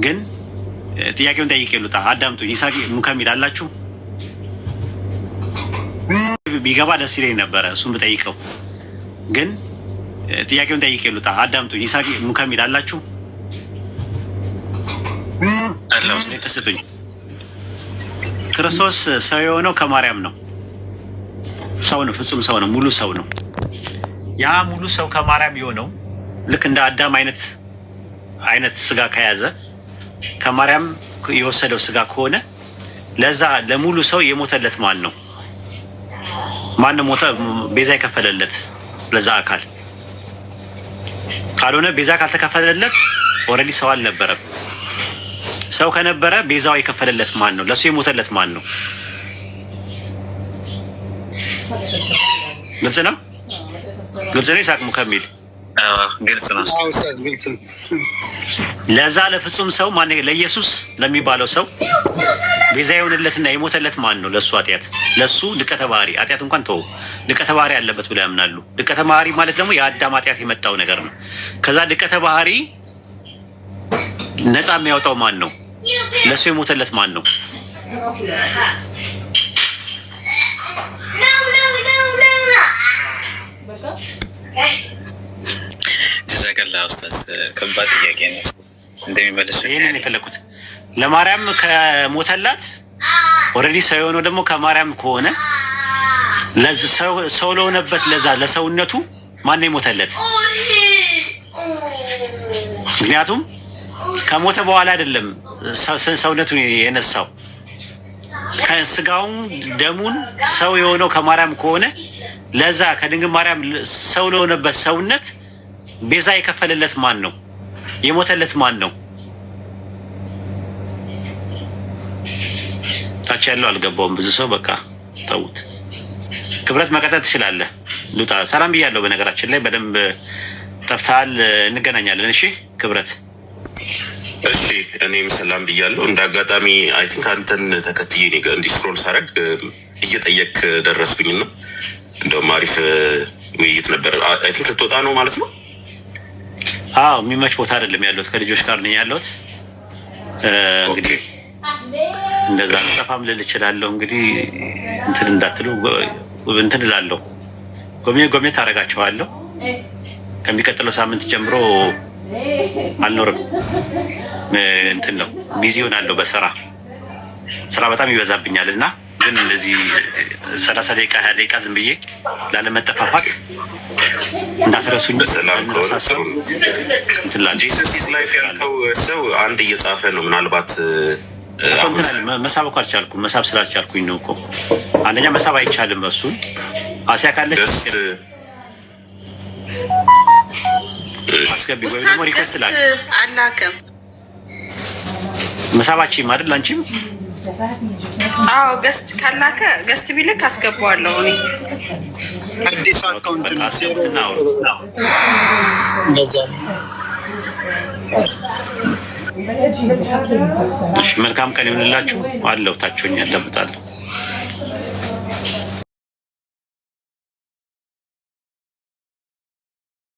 ግን ጥያቄውን ጠይቄ ልውጣ። አዳምጡኝ። ይስሐቅ ሙከሚል አላችሁ? ቢገባ ደስ ይለኝ ነበረ እሱን ብጠይቀው። ግን ጥያቄውን ጠይቄ ልውጣ። አዳምጡኝ። ይስሐቅ ሙከሚል አላችሁ? አላው ተሰጡኝ። ክርስቶስ ሰው የሆነው ከማርያም ነው። ሰው ነው፣ ፍጹም ሰው ነው፣ ሙሉ ሰው ነው። ያ ሙሉ ሰው ከማርያም የሆነው ልክ እንደ አዳም አይነት ስጋ ከያዘ ከማርያም የወሰደው ስጋ ከሆነ ለዛ ለሙሉ ሰው የሞተለት ማን ነው? ማን ነው ሞተ ቤዛ የከፈለለት ለዛ አካል? ካልሆነ ቤዛ ካልተከፈለለት ኦልሬዲ ሰው አልነበረም። ሰው ከነበረ ቤዛው የከፈለለት ማን ነው? ለሱ የሞተለት ማን ነው? ግልጽ ነው። ግልጽ ነው። ይስሐቅ ሙከሚል ግልጽ ነው። ለዛ ለፍጹም ሰው ማን? ለኢየሱስ ለሚባለው ሰው ቤዛ የሆነለትና የሞተለት ማን ነው? ለሱ ኃጢአት፣ ለሱ ድቀተ ባህሪ፣ ኃጢአት እንኳን ተው ድቀተ ባህሪ አለበት ብለው ያምናሉ። ድቀተ ባህሪ ማለት ደግሞ የአዳም ኃጢአት የመጣው ነገር ነው። ከዛ ድቀተ ባህሪ ነፃ የሚያወጣው ማን ነው? ለሱ የሞተለት ማን ነው? ጀዛከላ ኡስታዝ፣ ከባድ ጥያቄ ነው እንደሚመልሱ ይሄንን የፈለኩት። ለማርያም ከሞተላት ኦልሬዲ ሰው የሆነው ደግሞ ከማርያም ከሆነ ሰው ለሆነበት ለዛ ለሰውነቱ ማን ነው የሞተለት? ምክንያቱም ከሞተ በኋላ አይደለም ሰውነቱን የነሳው። ከስጋውን ደሙን ሰው የሆነው ከማርያም ከሆነ ለዛ ከድንግል ማርያም ሰው ለሆነበት ሰውነት ቤዛ የከፈለለት ማን ነው? የሞተለት ማን ነው? ታች ያለው አልገባውም። ብዙ ሰው በቃ ተውት። ክብረት መቀጠል ትችላለህ። ሉጣ ሰላም ብያለሁ። በነገራችን ላይ በደንብ ጠፍተሃል። እንገናኛለን። እሺ ክብረት። እሺ እኔም ሰላም ብያለሁ። እንደ አጋጣሚ አይ ቲንክ አንተን ተከትዬ እኔ ጋር እንዲስክሮል ሳረግ እየጠየቅ ደረስኩኝና እንደውም አሪፍ ውይይት ነበር። አይ ቲንክ ልትወጣ ነው ማለት ነው? አዎ የሚመች ቦታ አይደለም ያለሁት፣ ከልጆች ጋር ነኝ ያለሁት። እንግዲህ እንደዛ ጠፋም ልል እችላለሁ። እንግዲህ እንትን እንዳትሉ እንትን እላለሁ። ጎብኘት አደርጋቸዋለሁ። ከሚቀጥለው ሳምንት ጀምሮ አልኖርም። እንትን ነው ቢዚ ሆናለሁ በስራ በጣም ይበዛብኛል እና ግን እንደዚህ 30 ደቂቃ 20 ደቂቃ ዝም ብዬ ላለመጠፋፋት እንዳትረሱኝ። በሰላም ጂሰስ ላይፍ ያልከው ሰው አንድ እየጻፈ ነው። ምናልባት መሳብ እኮ አልቻልኩም። መሳብ ስላልቻልኩኝ ነው እኮ። አንደኛ መሳብ አይቻልም። እሱን አሲያ ካለች አስገቢ ወይ ደግሞ ሪኩዌስት ላክ አላከም መሳባችን አይደል? አንቺም አዎ ገስት ካላከ ገስት ቢልክ አስገባዋለሁ። እኔ አዲስ አካውንት ነው ሴሮ እንደዛ። እሺ መልካም ቀን ይሁንላችሁ። አለው ታችሁኝ ያለብጣለሁ